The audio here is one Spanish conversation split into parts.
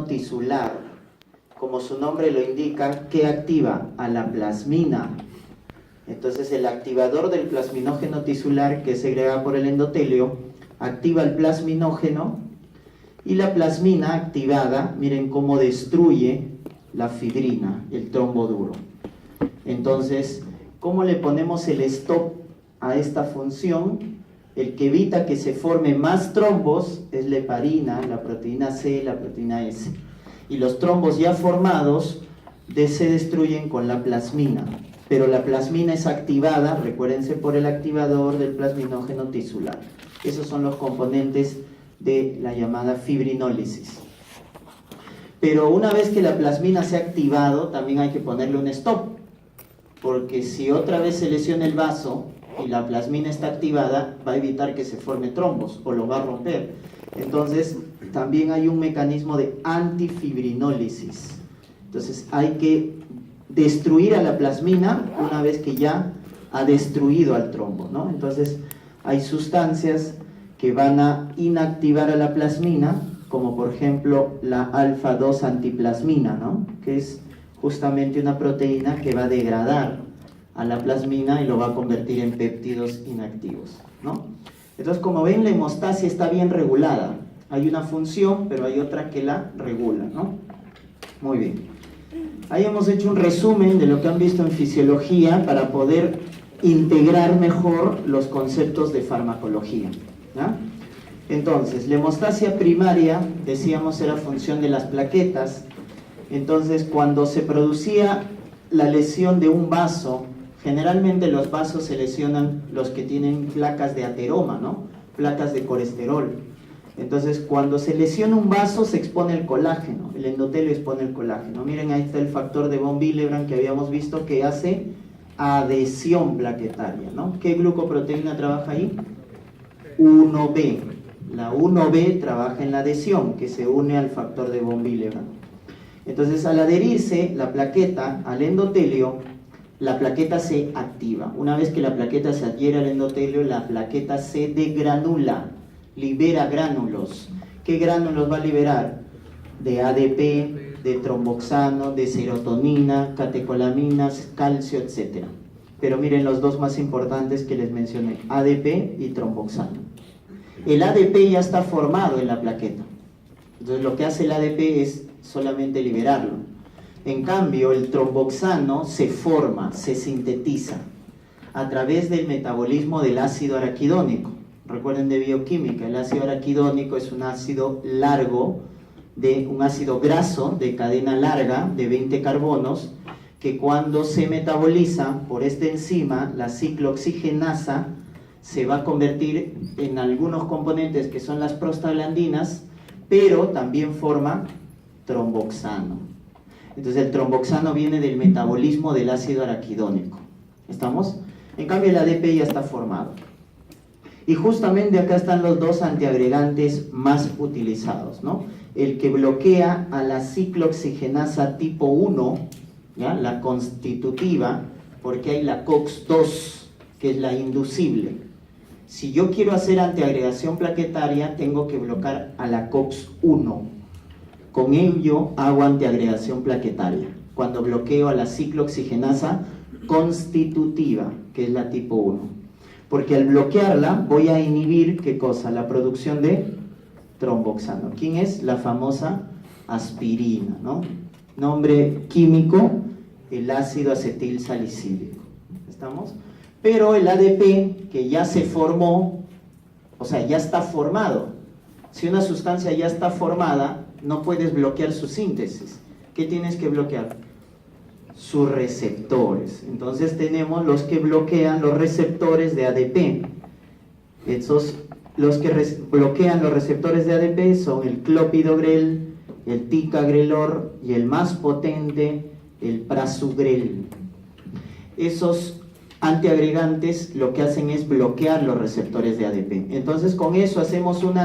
tisular, como su nombre lo indica, ¿qué activa? A la plasmina. Entonces el activador del plasminógeno tisular, que es segregado por el endotelio, activa el plasminógeno, y la plasmina activada, miren cómo destruye la fibrina, el trombo duro. Entonces, ¿cómo le ponemos el stop a esta función? El que evita que se formen más trombos es la heparina, la proteína C, la proteína S. Y los trombos ya formados se destruyen con la plasmina. Pero la plasmina es activada, recuérdense, por el activador del plasminógeno tisular. Esos son los componentes de la llamada fibrinólisis. Pero una vez que la plasmina se ha activado, también hay que ponerle un stop, porque si otra vez se lesiona el vaso y la plasmina está activada, va a evitar que se forme trombos o lo va a romper. Entonces también hay un mecanismo de antifibrinólisis. Entonces hay que destruir a la plasmina una vez que ya ha destruido al trombo, ¿no? Entonces hay sustancias que van a inactivar a la plasmina, como por ejemplo la alfa-2 antiplasmina, ¿no? Que es justamente una proteína que va a degradar a la plasmina y lo va a convertir en péptidos inactivos, ¿no? Entonces, como ven, la hemostasia está bien regulada. Hay una función, pero hay otra que la regula, ¿no? Muy bien. Ahí hemos hecho un resumen de lo que han visto en fisiología para poder integrar mejor los conceptos de farmacología, ¿ya? Entonces, la hemostasia primaria, decíamos, era función de las plaquetas. Entonces, cuando se producía la lesión de un vaso, generalmente los vasos se lesionan los que tienen placas de ateroma, ¿no? Placas de colesterol. Entonces, cuando se lesiona un vaso, se expone el colágeno, el endotelio expone el colágeno. Miren, ahí está el factor de von Willebrand que habíamos visto que hace adhesión plaquetaria, ¿no? ¿Qué glucoproteína trabaja ahí? 1B. La 1B trabaja en la adhesión, que se une al factor de von Willebrand. Entonces, al adherirse la plaqueta al endotelio, la plaqueta se activa. Una vez que la plaqueta se adhiere al endotelio, la plaqueta se degranula, libera gránulos. ¿Qué gránulos va a liberar? De ADP, de tromboxano, de serotonina, catecolaminas, calcio, etc. Pero miren los dos más importantes que les mencioné, ADP y tromboxano. El ADP ya está formado en la plaqueta. Entonces lo que hace el ADP es solamente liberarlo. En cambio, el tromboxano se forma, se sintetiza a través del metabolismo del ácido araquidónico. Recuerden de bioquímica, el ácido araquidónico es un ácido largo, un ácido graso de cadena larga de 20 carbonos, que cuando se metaboliza por esta enzima, la ciclooxigenasa, se va a convertir en algunos componentes que son las prostaglandinas, pero también forma tromboxano. Entonces el tromboxano viene del metabolismo del ácido araquidónico. ¿Estamos? En cambio el ADP ya está formado. Y justamente acá están los dos antiagregantes más utilizados, ¿no? El que bloquea a la ciclooxigenasa tipo 1, ¿ya? La constitutiva, porque hay la COX-2, que es la inducible. Si yo quiero hacer antiagregación plaquetaria, tengo que bloquear a la COX-1. Con ello hago antiagregación plaquetaria, cuando bloqueo a la ciclooxigenasa constitutiva, que es la tipo 1. Porque al bloquearla voy a inhibir, ¿qué cosa? La producción de tromboxano. ¿Quién es? La famosa aspirina, ¿no? Nombre químico, el ácido acetil salicílico. ¿Estamos? Pero el ADP, que ya se formó, o sea, ya está formado. Si una sustancia ya está formada, no puedes bloquear su síntesis. ¿Qué tienes que bloquear? Sus receptores. Entonces tenemos los que bloquean los receptores de ADP. Los que bloquean los receptores de ADP son el clopidogrel, el ticagrelor y el más potente, el prasugrel. Esos antiagregantes lo que hacen es bloquear los receptores de ADP. Entonces con eso hacemos una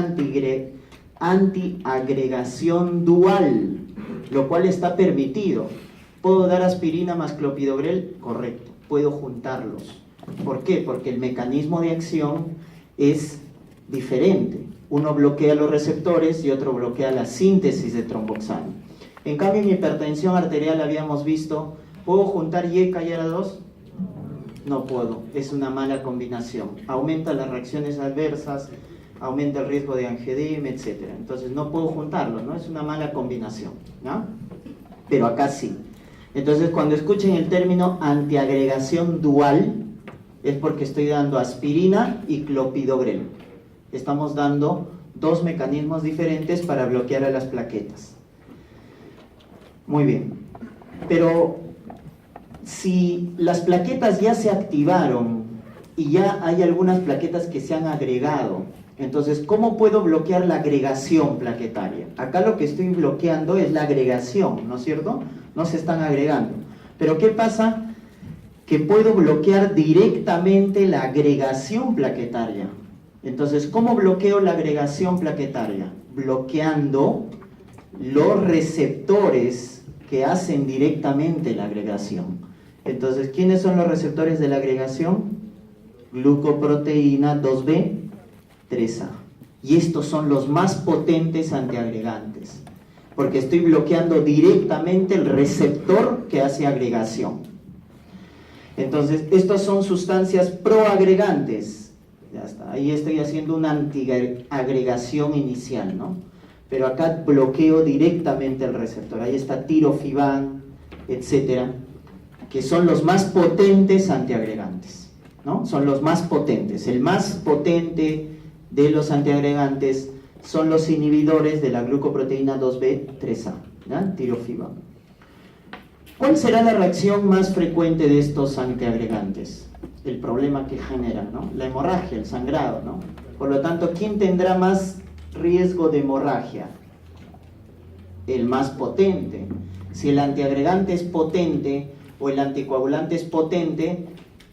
antiagregación dual, lo cual está permitido. ¿Puedo dar aspirina más clopidogrel? Correcto, puedo juntarlos. ¿Por qué? Porque el mecanismo de acción es diferente. Uno bloquea los receptores y otro bloquea la síntesis de tromboxano. En cambio, en hipertensión arterial habíamos visto, ¿puedo juntar Y y AR2? No puedo, es una mala combinación. Aumenta las reacciones adversas, aumenta el riesgo de angioedema, etc. Entonces no puedo juntarlo, ¿no? Es una mala combinación, ¿no? Pero acá sí. Entonces cuando escuchen el término antiagregación dual, es porque estoy dando aspirina y clopidogrel. Estamos dando dos mecanismos diferentes para bloquear a las plaquetas. Muy bien. Pero si las plaquetas ya se activaron y ya hay algunas plaquetas que se han agregado, entonces, ¿cómo puedo bloquear la agregación plaquetaria? Acá lo que estoy bloqueando es la agregación, ¿no es cierto? No se están agregando. Pero ¿qué pasa? Que puedo bloquear directamente la agregación plaquetaria. Entonces, ¿cómo bloqueo la agregación plaquetaria? Bloqueando los receptores que hacen directamente la agregación. Entonces, ¿quiénes son los receptores de la agregación? Glucoproteína 2B3A. Y estos son los más potentes antiagregantes, porque estoy bloqueando directamente el receptor que hace agregación. Entonces, estas son sustancias proagregantes. Ya está, ahí estoy haciendo una antiagregación inicial, ¿no? Pero acá bloqueo directamente el receptor. Ahí está tirofiban, etcétera, que son los más potentes antiagregantes, ¿no? Son los más potentes. El más potente de los antiagregantes son los inhibidores de la glucoproteína 2B3A, ¿ya? Tirofiban. ¿Cuál será la reacción más frecuente de estos antiagregantes? El problema que generan, ¿no? La hemorragia, el sangrado, ¿no? Por lo tanto, ¿quién tendrá más riesgo de hemorragia? El más potente. Si el antiagregante es potente o el anticoagulante es potente,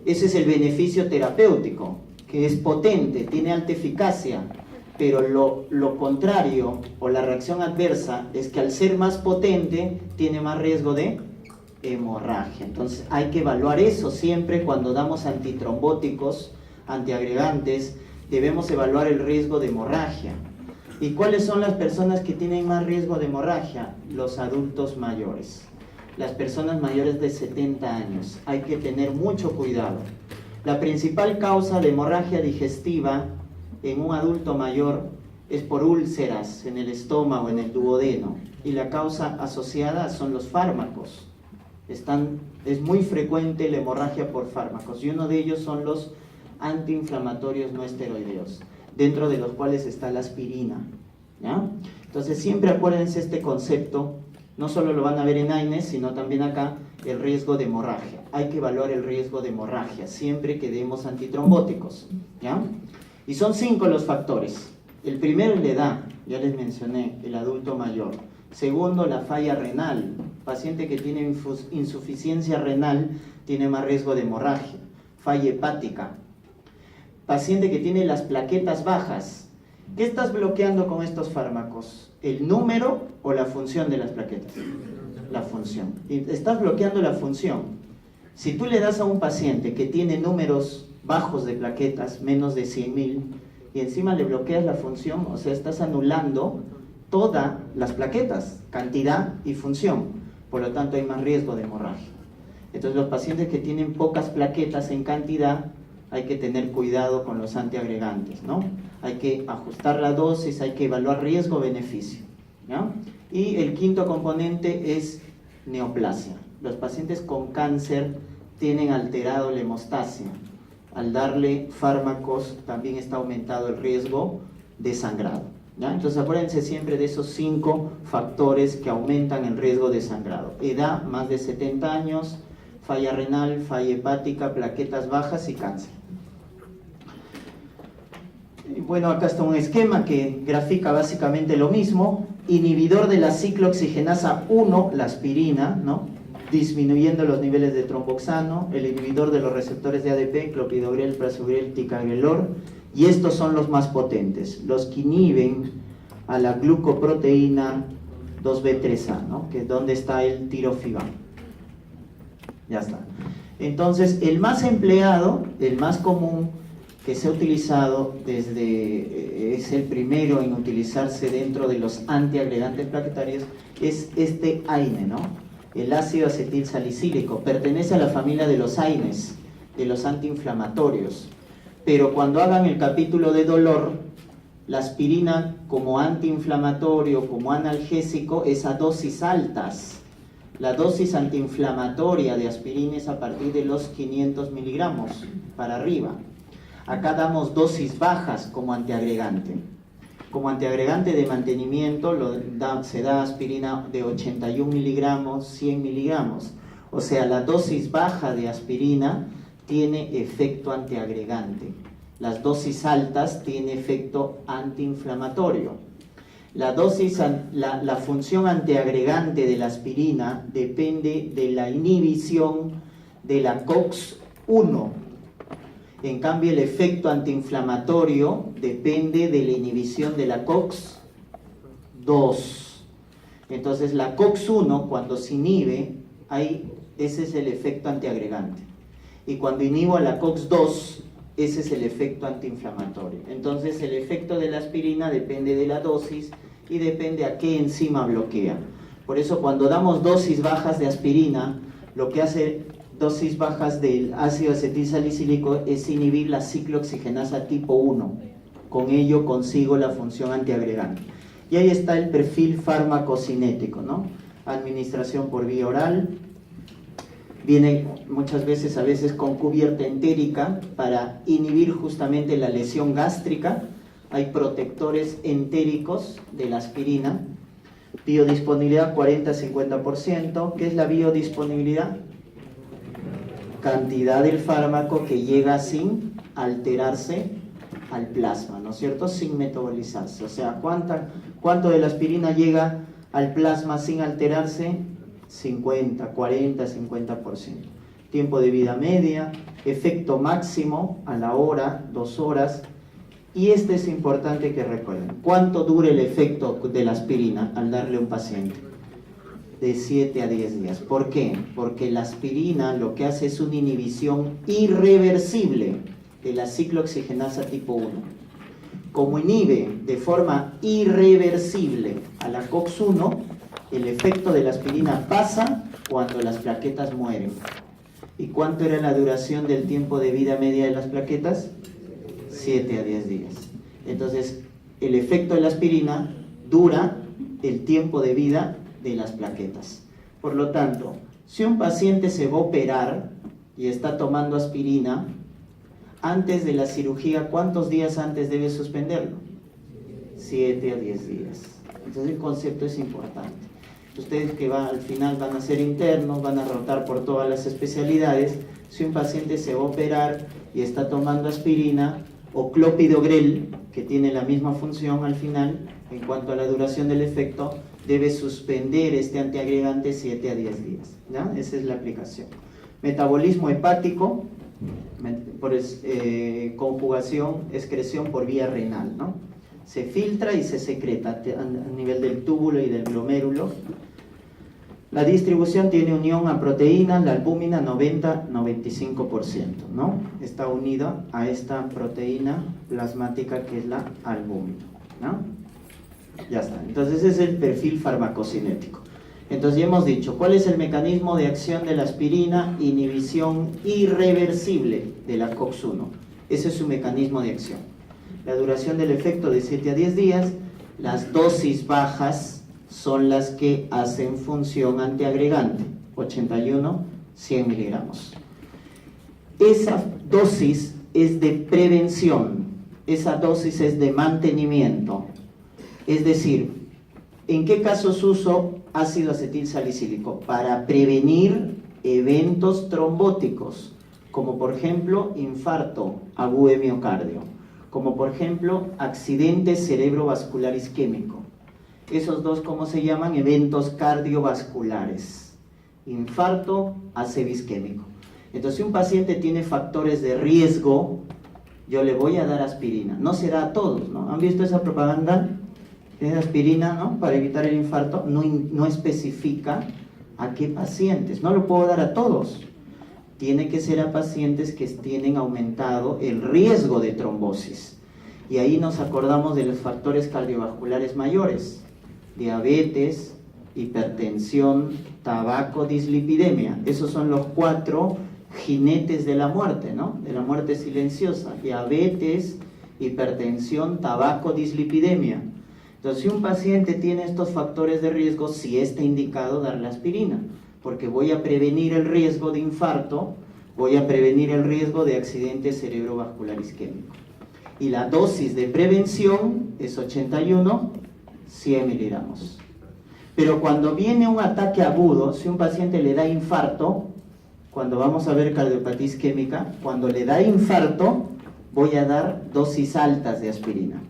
ese es el beneficio terapéutico, que es potente, tiene alta eficacia, pero lo contrario o la reacción adversa es que al ser más potente tiene más riesgo de hemorragia. Entonces hay que evaluar eso siempre cuando damos antitrombóticos, antiagregantes, debemos evaluar el riesgo de hemorragia. ¿Y cuáles son las personas que tienen más riesgo de hemorragia? Los adultos mayores, las personas mayores de 70 años. Hay que tener mucho cuidado. La principal causa de hemorragia digestiva en un adulto mayor es por úlceras en el estómago, en el duodeno, y la causa asociada son los fármacos. Es muy frecuente la hemorragia por fármacos, y uno de ellos son los antiinflamatorios no esteroideos, dentro de los cuales está la aspirina, ¿ya? Entonces siempre acuérdense este concepto, no solo lo van a ver en AINES, sino también acá, el riesgo de hemorragia. Hay que evaluar el riesgo de hemorragia siempre que demos antitrombóticos, ¿ya? Y son 5 los factores. El primero es la edad, ya les mencioné, el adulto mayor. Segundo, la falla renal. Paciente que tiene insuficiencia renal tiene más riesgo de hemorragia. Falla hepática. Paciente que tiene las plaquetas bajas. ¿Qué estás bloqueando con estos fármacos? ¿El número o la función de las plaquetas? La función. Y estás bloqueando la función. Si tú le das a un paciente que tiene números bajos de plaquetas, menos de 100.000, y encima le bloqueas la función, o sea, estás anulando todas las plaquetas, cantidad y función. Por lo tanto, hay más riesgo de hemorragia. Entonces, los pacientes que tienen pocas plaquetas en cantidad, hay que tener cuidado con los antiagregantes, ¿no? Hay que ajustar la dosis, hay que evaluar riesgo-beneficio, ¿no? Y el quinto componente es neoplasia. Los pacientes con cáncer tienen alterado la hemostasia. Al darle fármacos también está aumentado el riesgo de sangrado, ¿ya? Entonces acuérdense siempre de esos 5 factores que aumentan el riesgo de sangrado. Edad, más de 70 años, falla renal, falla hepática, plaquetas bajas y cáncer. Y bueno, acá está un esquema que grafica básicamente lo mismo. Inhibidor de la ciclooxigenasa 1, la aspirina, ¿no? Disminuyendo los niveles de tromboxano, el inhibidor de los receptores de ADP, clopidogrel, prasugrel, ticagrelor, y estos son los más potentes, los que inhiben a la glucoproteína 2B3A, ¿no? Que es donde está el tirofiban. Ya está. Entonces, el más empleado, el más común, que se ha utilizado es el primero en utilizarse dentro de los antiagregantes plaquetarios, es este AINE, ¿no? El ácido acetil salicílico. Pertenece a la familia de los AINES, de los antiinflamatorios. Pero cuando hagan el capítulo de dolor, la aspirina como antiinflamatorio, como analgésico, es a dosis altas. La dosis antiinflamatoria de aspirina es a partir de los 500 miligramos para arriba. Acá damos dosis bajas como antiagregante. Como antiagregante de mantenimiento se da aspirina de 81 miligramos, 100 miligramos. O sea, la dosis baja de aspirina tiene efecto antiagregante. Las dosis altas tienen efecto antiinflamatorio. La función antiagregante de la aspirina depende de la inhibición de la COX-1. En cambio, el efecto antiinflamatorio depende de la inhibición de la COX-2. Entonces, la COX-1, cuando se inhibe, ese es el efecto antiagregante. Y cuando inhibo a la COX-2, ese es el efecto antiinflamatorio. Entonces, el efecto de la aspirina depende de la dosis y depende a qué enzima bloquea. Por eso, cuando damos dosis bajas de aspirina, lo que hace dosis bajas del ácido acetilsalicílico es inhibir la ciclooxigenasa tipo 1. Con ello consigo la función antiagregante. Y ahí está el perfil farmacocinético, ¿no? Administración por vía oral. Viene muchas veces, a veces con cubierta entérica para inhibir justamente la lesión gástrica. Hay protectores entéricos de la aspirina. Biodisponibilidad 40-50%. ¿Qué es la biodisponibilidad? Cantidad del fármaco que llega sin alterarse al plasma, ¿no es cierto? Sin metabolizarse. O sea, ¿cuánto de la aspirina llega al plasma sin alterarse? 50, 40, 50%. Tiempo de vida media, efecto máximo a la hora, 2 horas. Y este es importante que recuerden. ¿Cuánto dura el efecto de la aspirina al darle a un paciente? De 7 a 10 días. ¿Por qué? Porque la aspirina lo que hace es una inhibición irreversible de la ciclooxigenasa tipo 1. Como inhibe de forma irreversible a la COX-1, el efecto de la aspirina pasa cuando las plaquetas mueren. ¿Y cuánto era la duración del tiempo de vida media de las plaquetas? 7 a 10 días. Entonces, el efecto de la aspirina dura el tiempo de vida de las plaquetas. Por lo tanto, si un paciente se va a operar y está tomando aspirina, antes de la cirugía, ¿cuántos días antes debe suspenderlo? 7 a 10 días. Entonces el concepto es importante. Ustedes que al final van a ser internos, van a rotar por todas las especialidades. Si un paciente se va a operar y está tomando aspirina o clopidogrel, que tiene la misma función al final, en cuanto a la duración del efecto, debe suspender este antiagregante 7 a 10 días. ¿Ya? Esa es la aplicación. Metabolismo hepático, conjugación, excreción por vía renal, ¿no? Se filtra y se secreta a nivel del túbulo y del glomérulo. La distribución tiene unión a proteína, la albúmina 90-95%, ¿no? Está unida a esta proteína plasmática que es la albúmina, ¿no? Ya está. Entonces ese es el perfil farmacocinético. Entonces ya hemos dicho, ¿cuál es el mecanismo de acción de la aspirina? Inhibición irreversible de la COX-1. Ese es su mecanismo de acción. La duración del efecto de 7 a 10 días. Las dosis bajas son las que hacen función antiagregante. 81, 100 miligramos. Esa dosis es de prevención. Esa dosis es de mantenimiento. Es decir, ¿en qué casos uso ácido acetilsalicílico? Para prevenir eventos trombóticos, como por ejemplo infarto agudo de miocardio, como por ejemplo accidente cerebrovascular isquémico. Esos dos, ¿cómo se llaman? Eventos cardiovasculares. Infarto, ACV isquémico. Entonces, si un paciente tiene factores de riesgo, yo le voy a dar aspirina. No será a todos, ¿no? ¿Han visto esa propaganda? Es aspirina, ¿no? Para evitar el infarto. No especifica a qué pacientes. No lo puedo dar a todos. tiene que ser a pacientes que tienen aumentado el riesgo de trombosis. Y ahí nos acordamos de los factores cardiovasculares mayores: diabetes, hipertensión, tabaco, dislipidemia. Esos son los 4 jinetes de la muerte, ¿no? De la muerte silenciosa: diabetes, hipertensión, tabaco, dislipidemia. Entonces, si un paciente tiene estos factores de riesgo, sí está indicado darle aspirina, porque voy a prevenir el riesgo de infarto, voy a prevenir el riesgo de accidente cerebrovascular isquémico. Y la dosis de prevención es 81, 100 miligramos. Pero cuando viene un ataque agudo, si un paciente le da infarto, cuando vamos a ver cardiopatía isquémica, cuando le da infarto, voy a dar dosis altas de aspirina.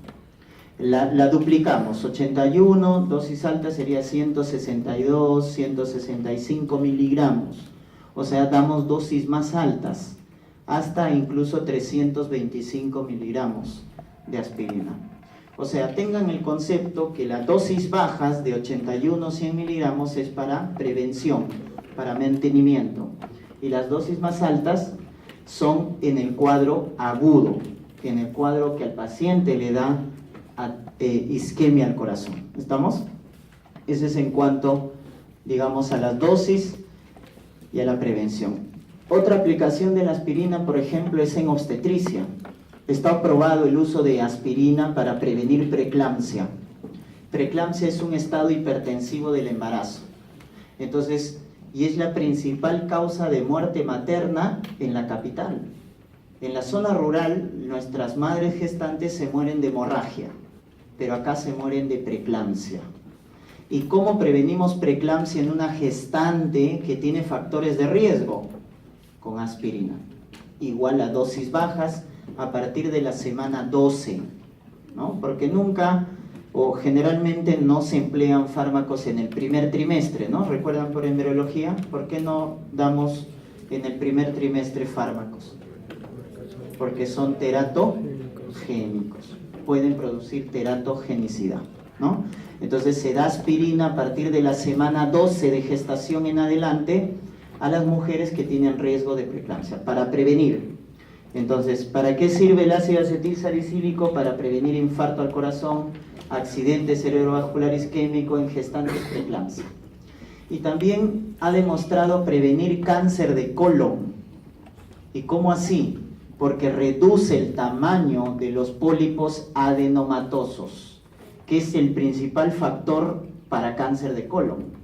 La duplicamos: 81, dosis alta sería 162, 165 miligramos. O sea, damos dosis más altas, hasta incluso 325 miligramos de aspirina. O sea, tengan el concepto que las dosis bajas de 81, 100 miligramos es para prevención, para mantenimiento. Y las dosis más altas son en el cuadro agudo, en el cuadro que al paciente le da isquemia al corazón. ¿Estamos? Ese es en cuanto, digamos, a las dosis y a la prevención. Otra aplicación de la aspirina, por ejemplo, es en obstetricia. Está aprobado el uso de aspirina para prevenir preeclampsia. Preeclampsia es un estado hipertensivo del embarazo. Entonces, y es la principal causa de muerte materna en la capital. En la zona rural, nuestras madres gestantes se mueren de hemorragia, pero acá se mueren de preeclampsia. ¿Y cómo prevenimos preeclampsia en una gestante que tiene factores de riesgo? Con aspirina. Igual a dosis bajas a partir de la semana 12, ¿no? Porque nunca o generalmente no se emplean fármacos en el primer trimestre, ¿no? ¿Recuerdan por embriología? ¿Por qué no damos en el primer trimestre fármacos? Porque son teratogénicos, pueden producir teratogenicidad, ¿no? Entonces se da aspirina a partir de la semana 12 de gestación en adelante a las mujeres que tienen riesgo de preeclampsia, para prevenir. Entonces, ¿para qué sirve el ácido acetilsalicílico? Para prevenir infarto al corazón, accidente cerebrovascular isquémico en gestantes preeclampsia. Y también ha demostrado prevenir cáncer de colon. ¿Y cómo así? Porque reduce el tamaño de los pólipos adenomatosos, que es el principal factor para cáncer de colon.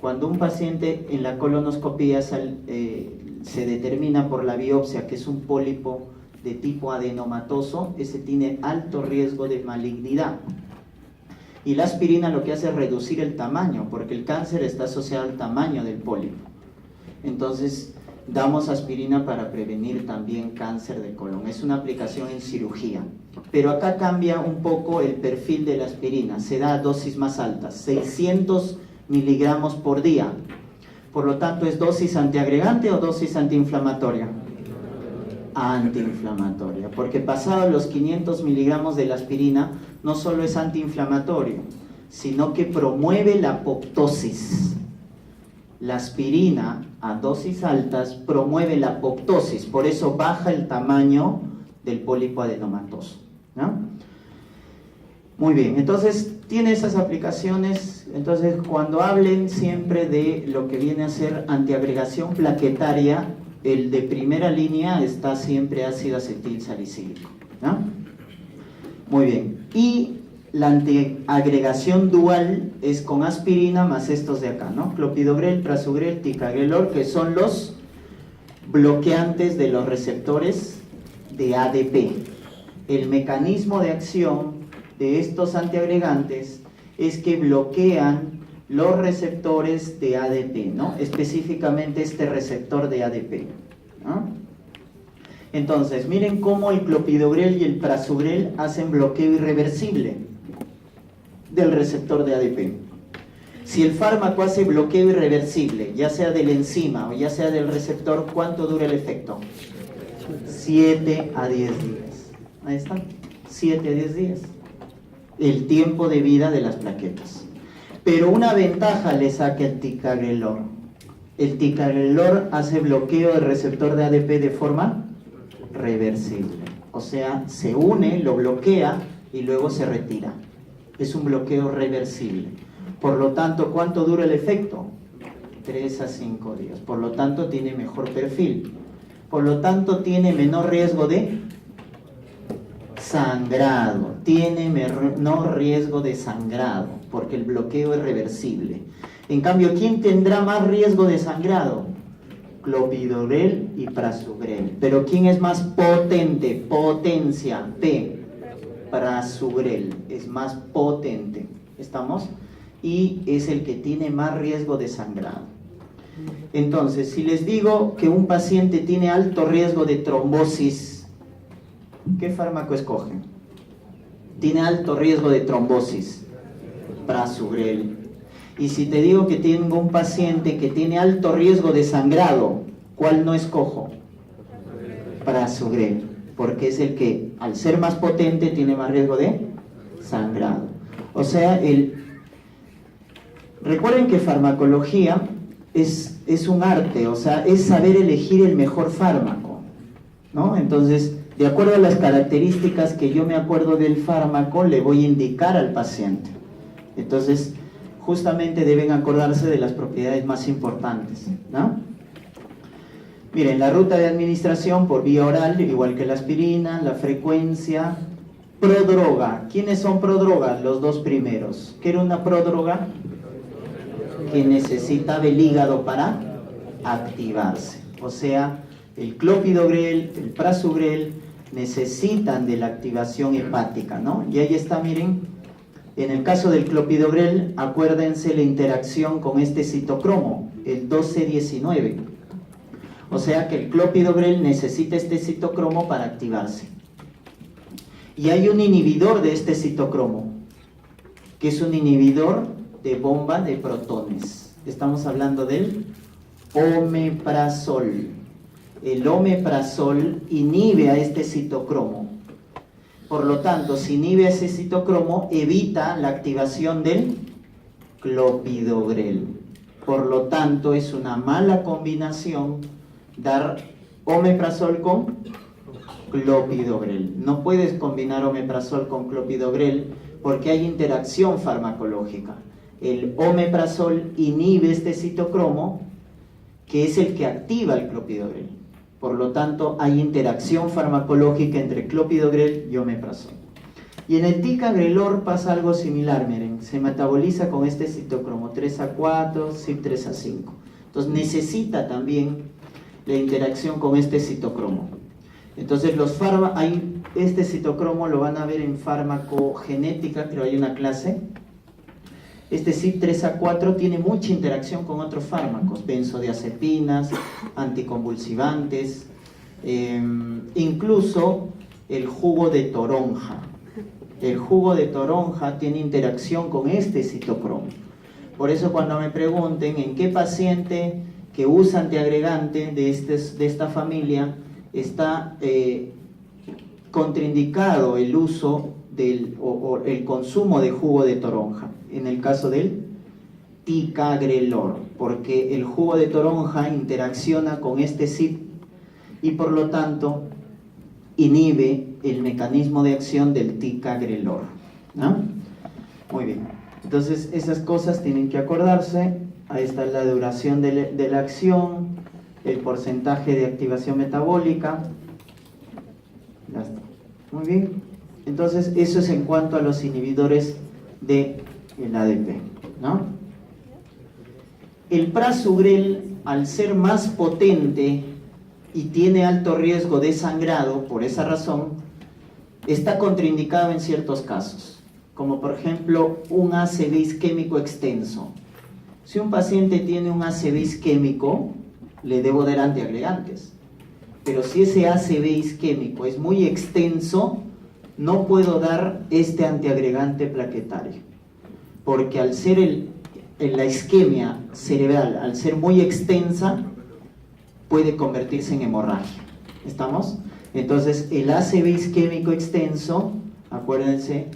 Cuando un paciente en la colonoscopía se determina por la biopsia que es un pólipo de tipo adenomatoso, ese tiene alto riesgo de malignidad. Y la aspirina lo que hace es reducir el tamaño, porque el cáncer está asociado al tamaño del pólipo. Entonces, damos aspirina para prevenir también cáncer de colon. Es una aplicación en cirugía. Pero acá cambia un poco el perfil de la aspirina. Se da a dosis más altas, 600 miligramos por día. Por lo tanto, ¿es dosis antiagregante o dosis antiinflamatoria? Antiinflamatoria, porque pasado los 500 miligramos de la aspirina, no solo es antiinflamatorio, sino que promueve la apoptosis. La aspirina a dosis altas promueve la apoptosis, por eso baja el tamaño del pólipo adenomatoso, ¿no? Muy bien, entonces tiene esas aplicaciones. Entonces, cuando hablen siempre de lo que viene a ser antiagregación plaquetaria, el de primera línea está siempre ácido acetilsalicílico, ¿no? Muy bien, y la antiagregación dual es con aspirina más estos de acá, ¿no? Clopidogrel, prasugrel, ticagrelor, que son los bloqueantes de los receptores de ADP. El mecanismo de acción de estos antiagregantes es que bloquean los receptores de ADP, ¿no? Específicamente este receptor de ADP, ¿no? Entonces, miren cómo el clopidogrel y el prasugrel hacen bloqueo irreversible del receptor de ADP. Si el fármaco hace bloqueo irreversible, ya sea de la enzima o ya sea del receptor, ¿cuánto dura el efecto? 7 a 10 días. Ahí está, 7 a 10 días. El tiempo de vida de las plaquetas. Pero una ventaja le saca el ticagrelor. El ticagrelor hace bloqueo del receptor de ADP de forma reversible. O sea, se une, lo bloquea y luego se retira. Es un bloqueo reversible. Por lo tanto, ¿cuánto dura el efecto? 3 a 5 días. Por lo tanto, tiene mejor perfil. Por lo tanto, tiene menor riesgo de sangrado. Tiene menor riesgo de sangrado, porque el bloqueo es reversible. En cambio, ¿quién tendrá más riesgo de sangrado? Clopidogrel y prasugrel. Pero ¿quién es más potente? Potencia, P. Prasugrel es más potente. ¿Estamos? Y es el que tiene más riesgo de sangrado. Entonces, si les digo que un paciente tiene alto riesgo de trombosis, ¿qué fármaco escogen? Tiene alto riesgo de trombosis, prasugrel. Y si te digo que tengo un paciente que tiene alto riesgo de sangrado, ¿cuál no escojo? Prasugrel, porque es el que, al ser más potente, tiene más riesgo de sangrado. O sea, recuerden que farmacología es un arte, o sea, es saber elegir el mejor fármaco, ¿no? Entonces, de acuerdo a las características que yo me acuerdo del fármaco, le voy a indicar al paciente. Entonces, justamente deben acordarse de las propiedades más importantes, ¿no? Miren, la ruta de administración por vía oral, igual que la aspirina, la frecuencia, prodroga. ¿Quiénes son prodrogas? Los dos primeros. ¿Qué era una prodroga? Que necesitaba el hígado para activarse. O sea, el clopidogrel, el prasugrel necesitan de la activación hepática, ¿no? Y ahí está, miren. En el caso del clopidogrel, acuérdense la interacción con este citocromo, el 1219. O sea que el clopidogrel necesita este citocromo para activarse. Y hay un inhibidor de este citocromo, que es un inhibidor de bomba de protones. Estamos hablando del omeprazol. El omeprazol inhibe a este citocromo. Por lo tanto, si inhibe ese citocromo, evita la activación del clopidogrel. Por lo tanto, es una mala combinación dar omeprazol con clopidogrel. No puedes combinar omeprazol con clopidogrel porque hay interacción farmacológica. El omeprazol inhibe este citocromo, que es el que activa el clopidogrel. Por lo tanto, hay interacción farmacológica entre clopidogrel y omeprazol. Y en el ticagrelor pasa algo similar, miren, se metaboliza con este citocromo 3A4, CYP3A5. Entonces necesita también la interacción con este citocromo. Entonces este citocromo lo van a ver en farmacogenética, creo hay una clase. Este CYP3A4 tiene mucha interacción con otros fármacos, benzodiazepinas, anticonvulsivantes, incluso el jugo de toronja. El jugo de toronja tiene interacción con este citocromo. Por eso cuando me pregunten en qué paciente que usa antiagregante de esta familia está contraindicado el uso o el consumo de jugo de toronja, en el caso del ticagrelor, porque el jugo de toronja interacciona con este CYP y por lo tanto inhibe el mecanismo de acción del ticagrelor, ¿no? Muy bien, entonces esas cosas tienen que acordarse. Ahí está la duración de la acción, el porcentaje de activación metabólica. Ya está. Muy bien, entonces eso es en cuanto a los inhibidores del ADP, ¿no? El prasugrel, al ser más potente y tiene alto riesgo de sangrado, por esa razón, está contraindicado en ciertos casos, como por ejemplo un ACV isquémico extenso. Si un paciente tiene un ACV isquémico, le debo dar antiagregantes. Pero si ese ACV isquémico es muy extenso, no puedo dar este antiagregante plaquetario. Porque al ser la isquemia cerebral, al ser muy extensa, puede convertirse en hemorragia. ¿Estamos? Entonces, el ACV isquémico extenso, acuérdense,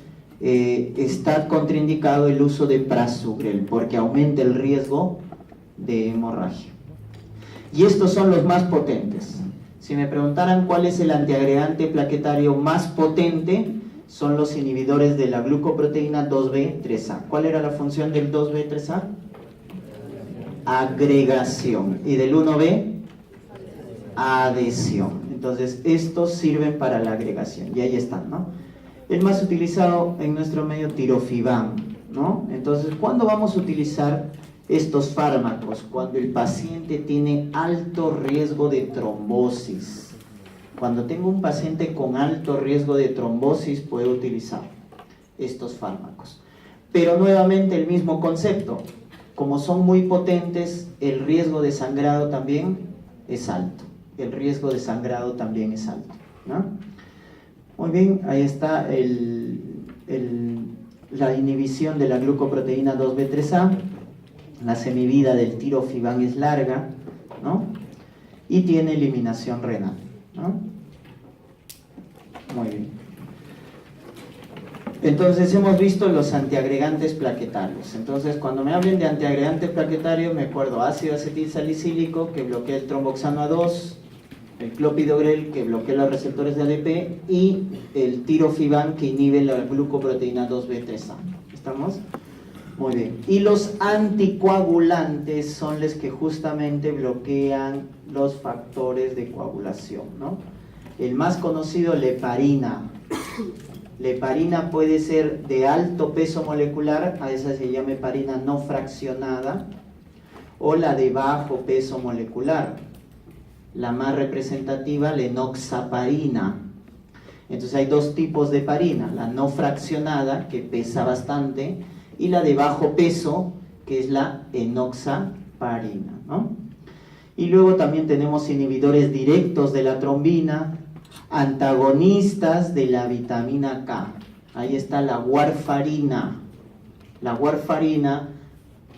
está contraindicado el uso de prasugrel, porque aumenta el riesgo de hemorragia. Y estos son los más potentes. Si me preguntaran cuál es el antiagregante plaquetario más potente, son los inhibidores de la glucoproteína 2B3A. ¿Cuál era la función del 2B3A? Agregación. ¿Y del 1B? Adhesión. Entonces, estos sirven para la agregación. Y ahí están, ¿no? El más utilizado en nuestro medio, tirofibán, ¿no? Entonces, ¿cuándo vamos a utilizar estos fármacos? Cuando el paciente tiene alto riesgo de trombosis. Cuando tengo un paciente con alto riesgo de trombosis, puedo utilizar estos fármacos. Pero nuevamente el mismo concepto. Como son muy potentes, el riesgo de sangrado también es alto. El riesgo de sangrado también es alto, ¿no? Muy bien, ahí está la inhibición de la glucoproteína 2B3A. La semivida del tirofibán es larga, ¿no? Y tiene eliminación renal, ¿no? Muy bien. Entonces hemos visto los antiagregantes plaquetarios. Entonces cuando me hablen de antiagregantes plaquetarios me acuerdo ácido acetilsalicílico que bloquea el tromboxano A2, el clopidogrel que bloquea los receptores de ADP y el tirofibán que inhibe la glucoproteína 2B3A. ¿Estamos? Muy bien. Y los anticoagulantes son los que justamente bloquean los factores de coagulación, ¿no? El más conocido, la heparina. La heparina puede ser de alto peso molecular, a esa se llama heparina no fraccionada, o la de bajo peso molecular. La más representativa, la enoxaparina. Entonces hay dos tipos de heparina, la no fraccionada, que pesa bastante, y la de bajo peso, que es la enoxaparina, ¿no? Y luego también tenemos inhibidores directos de la trombina, antagonistas de la vitamina K. Ahí está la warfarina. La warfarina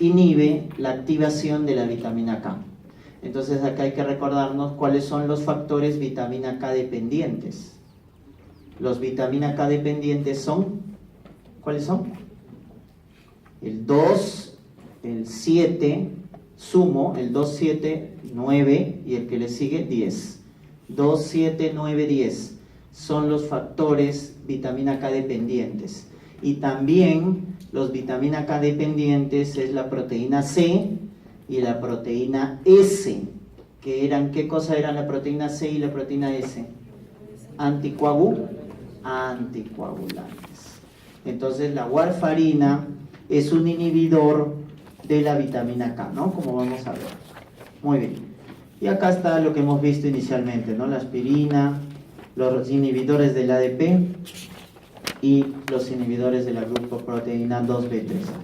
inhibe la activación de la vitamina K. Entonces acá hay que recordarnos cuáles son los factores vitamina K dependientes. Los vitamina K dependientes son, ¿cuáles son? El 2, el 7, sumo, el 2, 7, 9 y el que le sigue 10. 2, 7, 9, 10 son los factores vitamina K dependientes. Y también los vitamina K dependientes es la proteína C y la proteína S, que eran, ¿qué cosa eran la proteína C y la proteína S? Anticoagulantes. Entonces la warfarina es un inhibidor de la vitamina K, ¿no? Como vamos a ver. Muy bien. Y acá está lo que hemos visto inicialmente, ¿no? La aspirina, los inhibidores del ADP y los inhibidores de la glucoproteína 2B3A.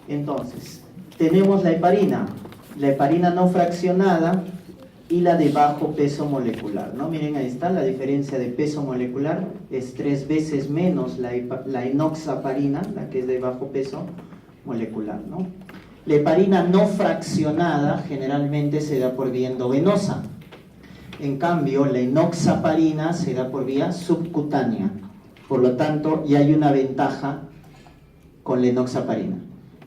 Entonces, tenemos la heparina no fraccionada y la de bajo peso molecular, ¿no? Miren, ahí está la diferencia de peso molecular, es 3 veces menos la enoxaparina, la que es de bajo peso molecular, ¿no? La heparina no fraccionada generalmente se da por vía endovenosa. En cambio, la enoxaparina se da por vía subcutánea. Por lo tanto, ya hay una ventaja con la enoxaparina,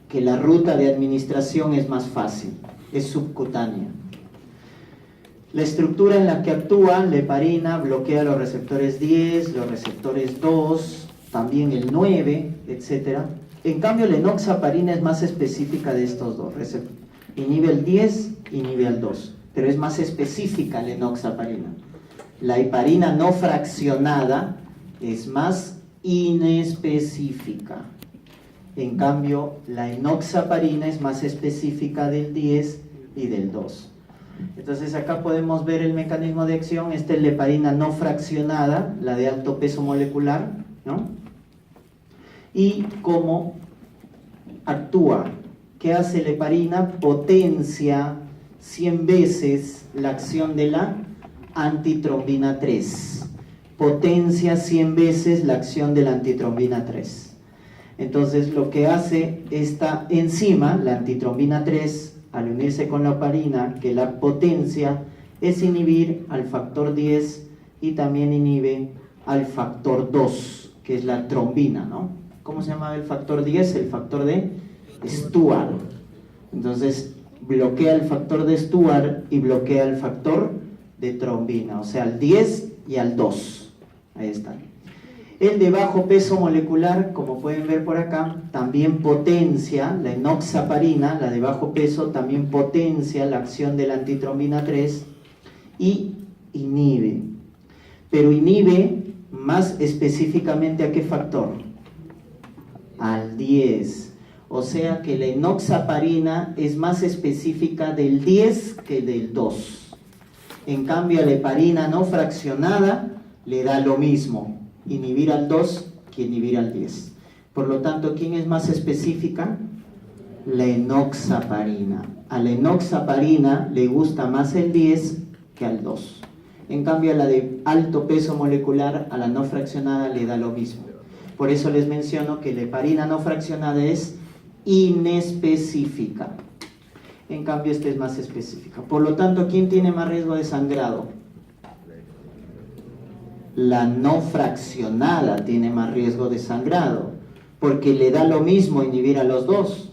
que la ruta de administración es más fácil, es subcutánea. La estructura en la que actúa la heparina bloquea los receptores 10, los receptores 2, también el 9, etc. En cambio, la enoxaparina es más específica de estos dos. Inhibe el 10, inhibe el 2. Pero es más específica la enoxaparina. La heparina no fraccionada es más inespecífica. En cambio, la enoxaparina es más específica del 10 y del 2. Entonces acá podemos ver el mecanismo de acción. Esta es la heparina no fraccionada, la de alto peso molecular, ¿no? Y cómo actúa. ¿Qué hace la heparina? Potencia 100 veces la acción de la antitrombina 3. Potencia 100 veces la acción de la antitrombina 3. Entonces lo que hace esta enzima, la antitrombina 3, al unirse con la heparina, que la potencia, es inhibir al factor 10 y también inhibe al factor 2, que es la trombina, ¿no? ¿Cómo se llama el factor 10? El factor de Stuart. Entonces, bloquea el factor de Stuart y bloquea el factor de trombina, o sea, al 10 y al 2. Ahí está. El de bajo peso molecular, como pueden ver por acá, también potencia, la enoxaparina, la de bajo peso, también potencia la acción de la antitrombina 3 y inhibe. Pero inhibe más específicamente ¿a qué factor? Al 10. O sea que la enoxaparina es más específica del 10 que del 2. En cambio, a la heparina no fraccionada le da lo mismo inhibir al 2 que inhibir al 10. Por lo tanto, ¿quién es más específica? La enoxaparina. A la enoxaparina le gusta más el 10 que al 2. En cambio, a la de alto peso molecular, a la no fraccionada, le da lo mismo. Por eso les menciono que la heparina no fraccionada es inespecífica. En cambio, esta es más específica. Por lo tanto, ¿quién tiene más riesgo de sangrado? La no fraccionada tiene más riesgo de sangrado, porque le da lo mismo inhibir a los dos.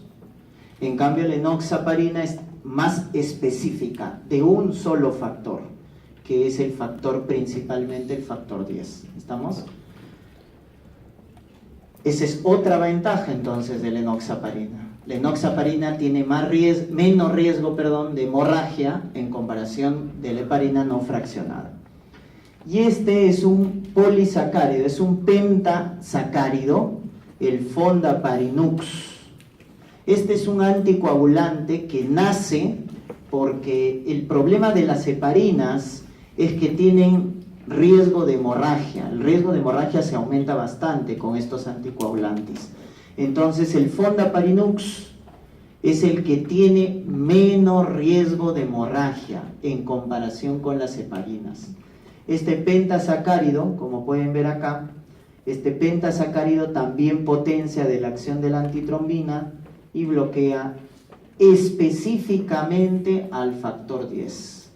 En cambio, la enoxaparina es más específica, de un solo factor, que es el factor, principalmente el factor 10. ¿Estamos? Esa es otra ventaja entonces de la enoxaparina. La enoxaparina tiene menos riesgo de hemorragia en comparación de la heparina no fraccionada. Y este es un polisacárido, es un pentasacárido, el Fondaparinux. Este es un anticoagulante que nace porque el problema de las heparinas es que tienen riesgo de hemorragia. El riesgo de hemorragia se aumenta bastante con estos anticoagulantes. Entonces el Fondaparinux es el que tiene menos riesgo de hemorragia en comparación con las heparinas. Este pentasacárido, como pueden ver acá, este pentasacárido también potencia de la acción de la antitrombina y bloquea específicamente al factor 10.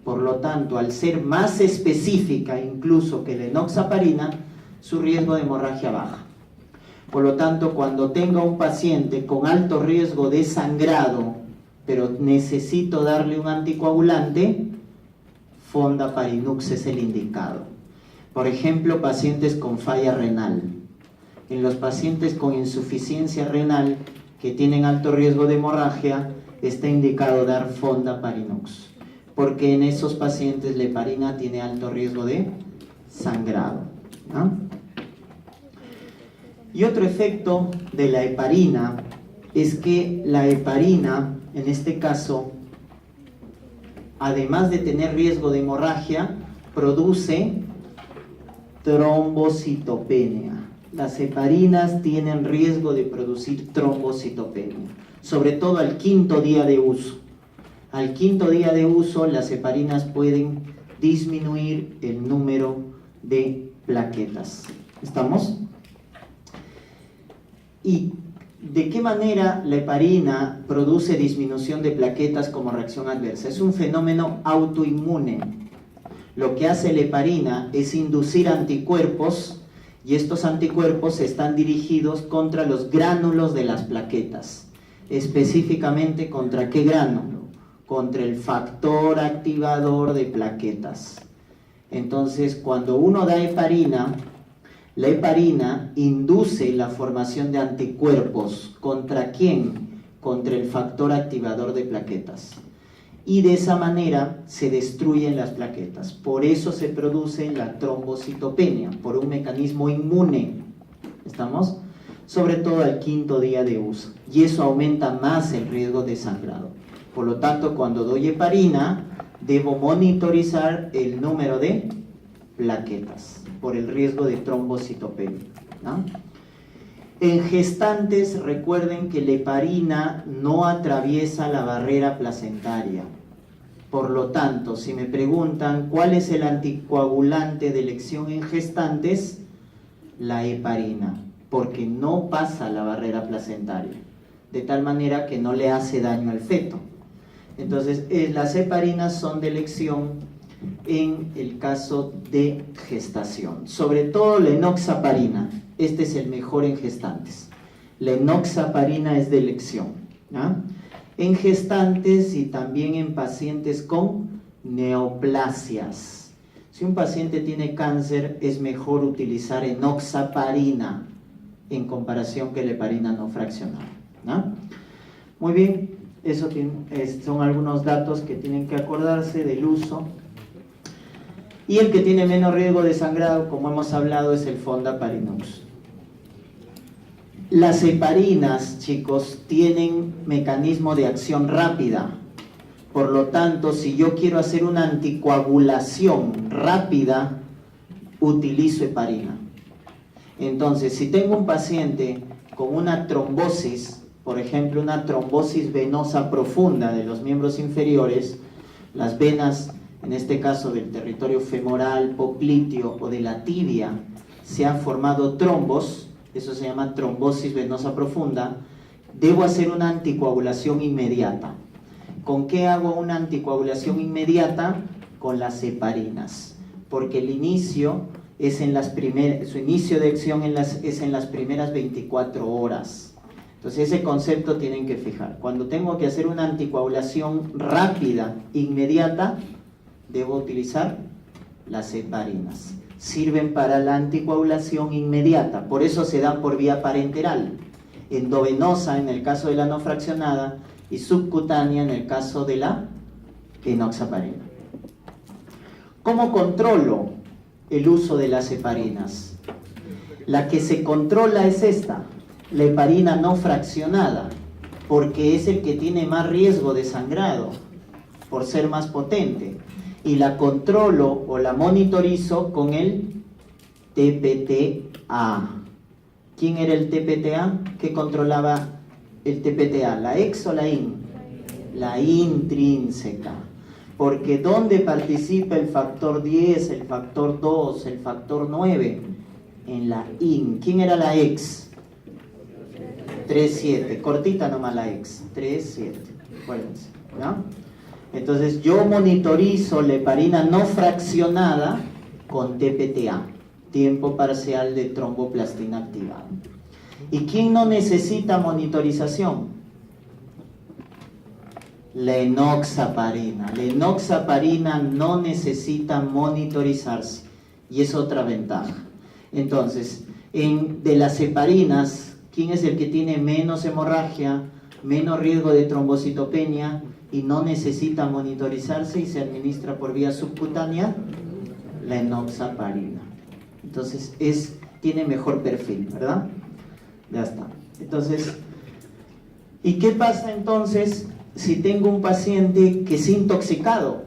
Por lo tanto, al ser más específica incluso que la enoxaparina, su riesgo de hemorragia baja. Por lo tanto, cuando tenga un paciente con alto riesgo de sangrado, pero necesito darle un anticoagulante, Fondaparinux es el indicado. Por ejemplo, pacientes con falla renal. En los pacientes con insuficiencia renal que tienen alto riesgo de hemorragia, está indicado dar Fondaparinux, porque en esos pacientes la heparina tiene alto riesgo de sangrado, ¿no? Y otro efecto de la heparina es que la heparina, en este caso, además de tener riesgo de hemorragia, produce trombocitopenia. Las heparinas tienen riesgo de producir trombocitopenia, sobre todo al 5.º día de uso. Al 5.º día de uso, las heparinas pueden disminuir el número de plaquetas. ¿Estamos? ¿Y de qué manera la heparina produce disminución de plaquetas como reacción adversa? Es un fenómeno autoinmune. Lo que hace la heparina es inducir anticuerpos, y estos anticuerpos están dirigidos contra los gránulos de las plaquetas. Específicamente, ¿contra qué gránulo? Contra el factor activador de plaquetas. Entonces, cuando uno da heparina, la heparina induce la formación de anticuerpos. ¿Contra quién? Contra el factor activador de plaquetas. Y de esa manera se destruyen las plaquetas. Por eso se produce la trombocitopenia, por un mecanismo inmune. ¿Estamos? Sobre todo al 5.º día de uso. Y eso aumenta más el riesgo de sangrado. Por lo tanto, cuando doy heparina, debo monitorizar el número de plaquetas por el riesgo de trombocitopenia, ¿no? En gestantes, recuerden que la heparina no atraviesa la barrera placentaria. Por lo tanto, si me preguntan cuál es el anticoagulante de elección en gestantes, la heparina, porque no pasa la barrera placentaria, de tal manera que no le hace daño al feto. Entonces, las heparinas son de elección en el caso de gestación, sobre todo la enoxaparina. Este es el mejor en gestantes. La enoxaparina es de elección, ¿no? en gestantes y también en pacientes con neoplasias. Si un paciente tiene cáncer, es mejor utilizar enoxaparina en comparación que la heparina no fraccionada, ¿no? Muy bien, eso son algunos datos que tienen que acordarse del uso. Y el que tiene menos riesgo de sangrado, como hemos hablado, es el Fondaparinux. Las heparinas, chicos, tienen mecanismo de acción rápida. Por lo tanto, si yo quiero hacer una anticoagulación rápida, utilizo heparina. Entonces, si tengo un paciente con una trombosis, por ejemplo, una trombosis venosa profunda de los miembros inferiores, las venas, en este caso del territorio femoral, popliteo o de la tibia, se han formado trombos, eso se llama trombosis venosa profunda, debo hacer una anticoagulación inmediata. ¿Con qué hago una anticoagulación inmediata? Con las heparinas, porque el inicio es su inicio de acción es en las primeras 24 horas. Entonces ese concepto tienen que fijar. Cuando tengo que hacer una anticoagulación rápida, inmediata, debo utilizar las heparinas. Sirven para la anticoagulación inmediata, por eso se dan por vía parenteral, endovenosa en el caso de la no fraccionada y subcutánea en el caso de la enoxaparina. ¿Cómo controlo el uso de las heparinas? La que se controla es esta, la heparina no fraccionada, porque es el que tiene más riesgo de sangrado, por ser más potente. Y la controlo o la monitorizo con el TPTA. ¿Quién era el TPTA? ¿Qué controlaba el TPTA? ¿La ex o la in? La intrínseca. Porque ¿dónde participa el factor 10, el factor 2, el factor 9? En la in. ¿Quién era la ex? 3,7. Cortita nomás la ex. 3,7. Acuérdense, ¿no? Entonces yo monitorizo la heparina no fraccionada con TPTA, tiempo parcial de tromboplastina activada. ¿Y quién no necesita monitorización? La enoxaparina. La enoxaparina no necesita monitorizarse y es otra ventaja. Entonces, de las heparinas, ¿quién es el que tiene menos hemorragia, menos riesgo de trombocitopenia y no necesita monitorizarse y se administra por vía subcutánea? La enoxaparina. Entonces tiene mejor perfil, ¿verdad? Ya está. Entonces, ¿y qué pasa entonces si tengo un paciente que es intoxicado?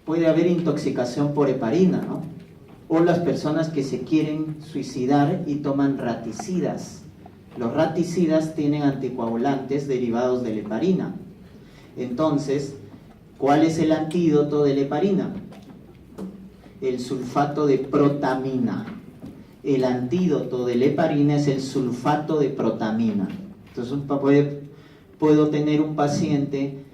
Puede haber intoxicación por heparina, ¿no? O las personas que se quieren suicidar y toman raticidas. Los raticidas tienen anticoagulantes derivados de la heparina. Entonces, ¿cuál es el antídoto de la heparina? El sulfato de protamina. El antídoto de la heparina es el sulfato de protamina. Entonces, puedo tener un paciente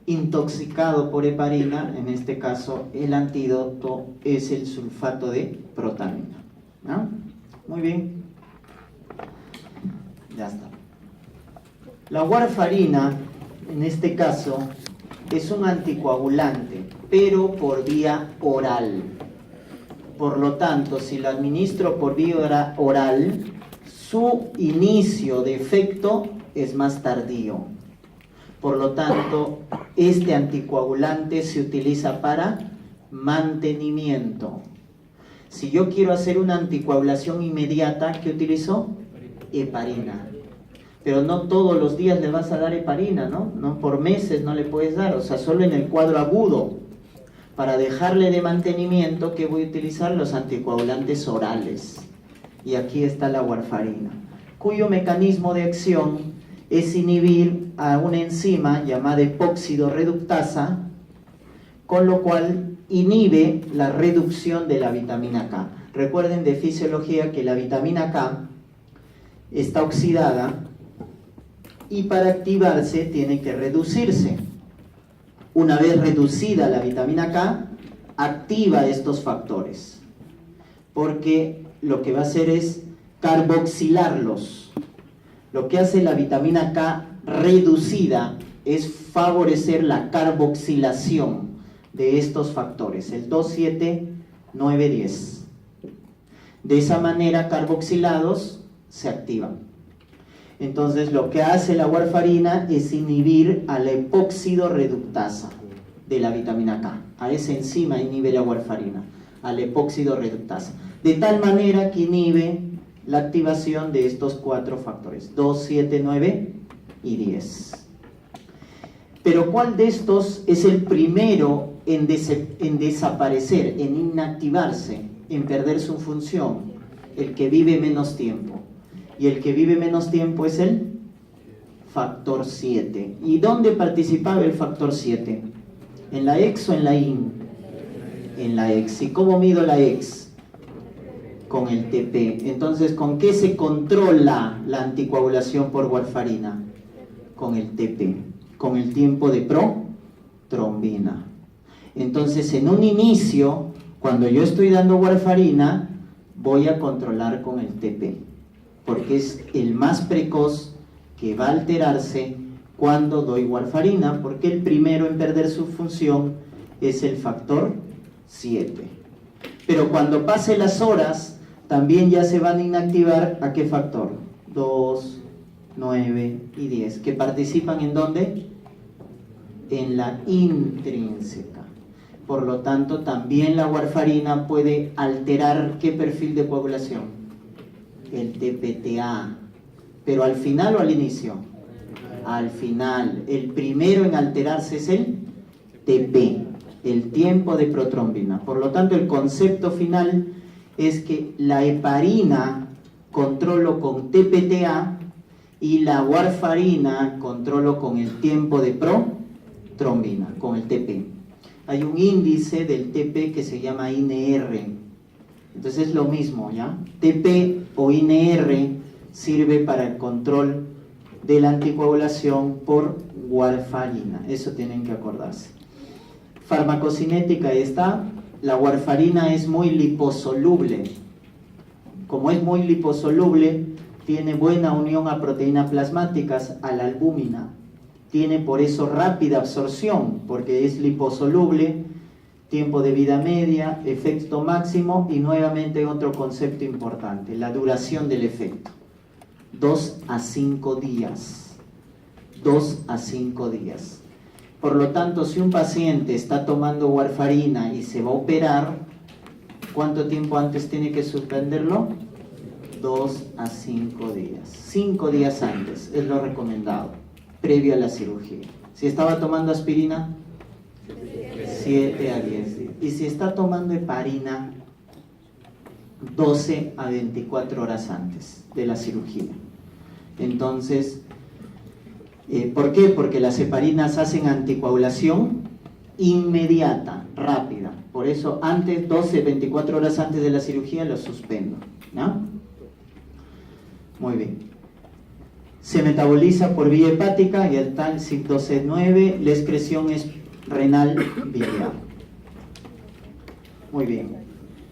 intoxicado por heparina, en este caso el antídoto es el sulfato de protamina, ¿no? Muy bien. Ya está. La warfarina, en este caso, es un anticoagulante, pero por vía oral. Por lo tanto, si lo administro por vía oral, su inicio de efecto es más tardío. Por lo tanto, este anticoagulante se utiliza para mantenimiento. Si yo quiero hacer una anticoagulación inmediata, ¿qué utilizo? Heparina. Pero no todos los días le vas a dar heparina, ¿no? No por meses no le puedes dar, o sea, solo en el cuadro agudo. Para dejarle de mantenimiento, ¿qué voy a utilizar? Los anticoagulantes orales. Y aquí está la warfarina, cuyo mecanismo de acción es inhibir a una enzima llamada epóxido reductasa, con lo cual inhibe la reducción de la vitamina K. Recuerden de fisiología que la vitamina K está oxidada y para activarse tiene que reducirse. Una vez reducida la vitamina K, activa estos factores, porque lo que va a hacer es carboxilarlos. Lo que hace la vitamina K reducida es favorecer la carboxilación de estos factores, el 2, 7, 9, 10. De esa manera, carboxilados se activan. Entonces, lo que hace la warfarina es inhibir a la epóxido reductasa de la vitamina K. A esa enzima inhibe la warfarina, a la epóxido reductasa. De tal manera que inhibe la activación de estos 4 factores, 2, 7, 9 y 10. Pero ¿cuál de estos es el primero en desaparecer, en inactivarse, en perder su función? El que vive menos tiempo. Y el que vive menos tiempo es el factor 7. ¿Y dónde participaba el factor 7? ¿En la EX o en la IN? En la EX. ¿Y cómo mido la EX? Con el TP. Entonces, ¿con qué se controla la anticoagulación por warfarina? Con el TP, con el tiempo de protrombina. Entonces, en un inicio, cuando yo estoy dando warfarina, voy a controlar con el TP, porque es el más precoz que va a alterarse cuando doy warfarina, porque el primero en perder su función es el factor 7. Pero cuando pase las horas, también ya se van a inactivar ¿a qué factor? 2, 9 y 10, que participan ¿en dónde? En la intrínseca. Por lo tanto, también la warfarina puede alterar ¿qué perfil de coagulación? El TPTA. ¿Pero al final o al inicio? Al final. El primero en alterarse es el TP, el tiempo de protrombina. Por lo tanto, el concepto final es que la heparina controlo con TPTA y la warfarina controlo con el tiempo de protrombina, con el TP. Hay un índice del TP que se llama INR. Entonces es lo mismo, ¿ya? TP o INR sirve para el control de la anticoagulación por warfarina. Eso tienen que acordarse. Farmacocinética, ahí está. La warfarina es muy liposoluble. Como es muy liposoluble, tiene buena unión a proteínas plasmáticas, a la albúmina. Tiene por eso rápida absorción, porque es liposoluble, tiempo de vida media, efecto máximo y nuevamente otro concepto importante, la duración del efecto. 2 a 5 días. 2 a 5 días. Por lo tanto, si un paciente está tomando warfarina y se va a operar, ¿cuánto tiempo antes tiene que suspenderlo? 2 a 5 días. 5 días antes es lo recomendado, previo a la cirugía. Si estaba tomando aspirina, 7 a 10 días. Y si está tomando heparina, 12 a 24 horas antes de la cirugía. Entonces, ¿por qué? Porque las heparinas hacen anticoagulación inmediata, rápida. Por eso, antes, 12, 24 horas antes de la cirugía, lo suspendo, ¿no? Muy bien. Se metaboliza por vía hepática y al tal CYP12-9, la excreción es renal biliar. Muy bien.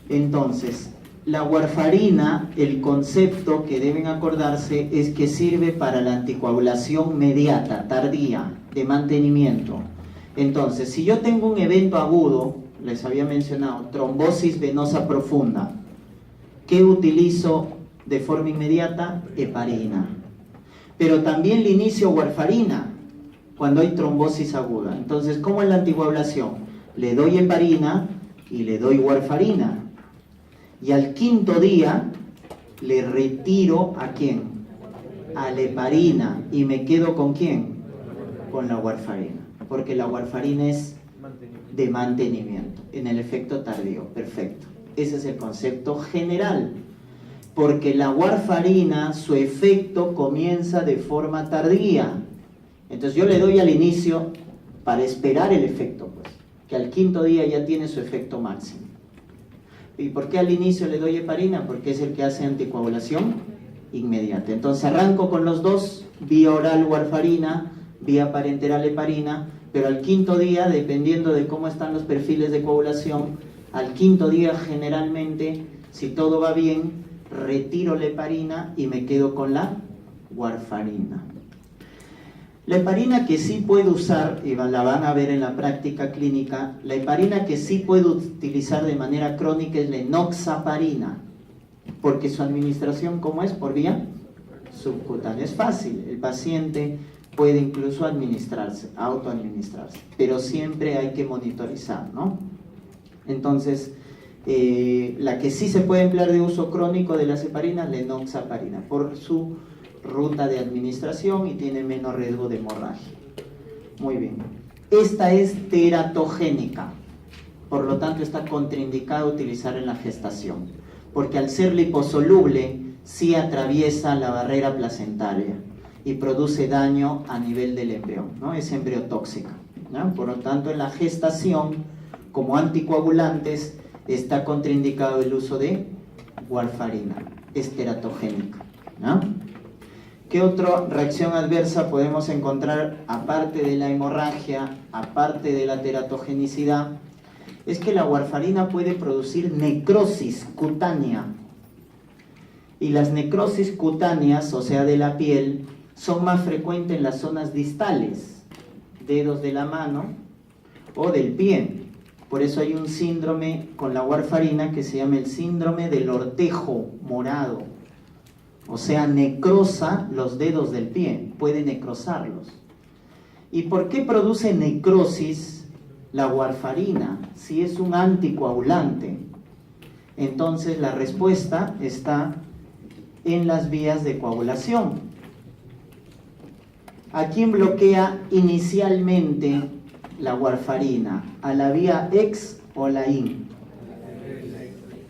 Entonces, la warfarina, el concepto que deben acordarse es que sirve para la anticoagulación mediata, tardía, de mantenimiento. Entonces, si yo tengo un evento agudo, les había mencionado, trombosis venosa profunda, ¿qué utilizo de forma inmediata? Heparina. Pero también le inicio warfarina cuando hay trombosis aguda. Entonces, ¿cómo es la anticoagulación? Le doy heparina y le doy warfarina. Y al 5.º día le retiro ¿a quién? A la heparina. ¿Y me quedo con quién? Con la warfarina. Porque la warfarina es de mantenimiento, en el efecto tardío. Perfecto. Ese es el concepto general. Porque la warfarina, su efecto comienza de forma tardía. Entonces yo le doy al inicio para esperar el efecto, pues, que al 5.º día ya tiene su efecto máximo. ¿Y por qué al inicio le doy heparina? Porque es el que hace anticoagulación inmediata. Entonces arranco con los dos, vía oral warfarina, vía parenteral heparina, pero al 5.º día, dependiendo de cómo están los perfiles de coagulación, al 5.º día generalmente, si todo va bien, retiro la heparina y me quedo con la warfarina. La heparina que sí puede usar, y la van a ver en la práctica clínica, la heparina que sí puede utilizar de manera crónica es la enoxaparina, porque su administración, ¿cómo es? Por vía subcutánea. Es fácil, el paciente puede incluso autoadministrarse, pero siempre hay que monitorizar, ¿no? Entonces, la que sí se puede emplear de uso crónico de las heparinas, la enoxaparina, por su ruta de administración y tiene menos riesgo de hemorragia. Muy bien. Esta es teratogénica, por lo tanto está contraindicada utilizar en la gestación, porque al ser liposoluble sí atraviesa la barrera placentaria y produce daño a nivel del embrión, ¿no? Es embriotóxica, ¿no? Por lo tanto, en la gestación, como anticoagulantes, está contraindicado el uso de warfarina, es teratogénica, ¿no? ¿Qué otra reacción adversa podemos encontrar aparte de la hemorragia, aparte de la teratogenicidad? Es que la warfarina puede producir necrosis cutánea. Y las necrosis cutáneas, o sea de la piel, son más frecuentes en las zonas distales, dedos de la mano o del pie. Por eso hay un síndrome con la warfarina que se llama el síndrome del ortejo morado. O sea, necrosa los dedos del pie, puede necrosarlos. ¿Y por qué produce necrosis la warfarina? Si es un anticoagulante. Entonces la respuesta está en las vías de coagulación. ¿A quién bloquea inicialmente la warfarina? ¿A la vía ex o a la in?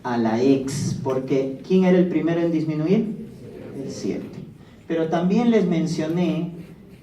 A la ex, porque ¿quién era el primero en disminuir? El 7. Pero también les mencioné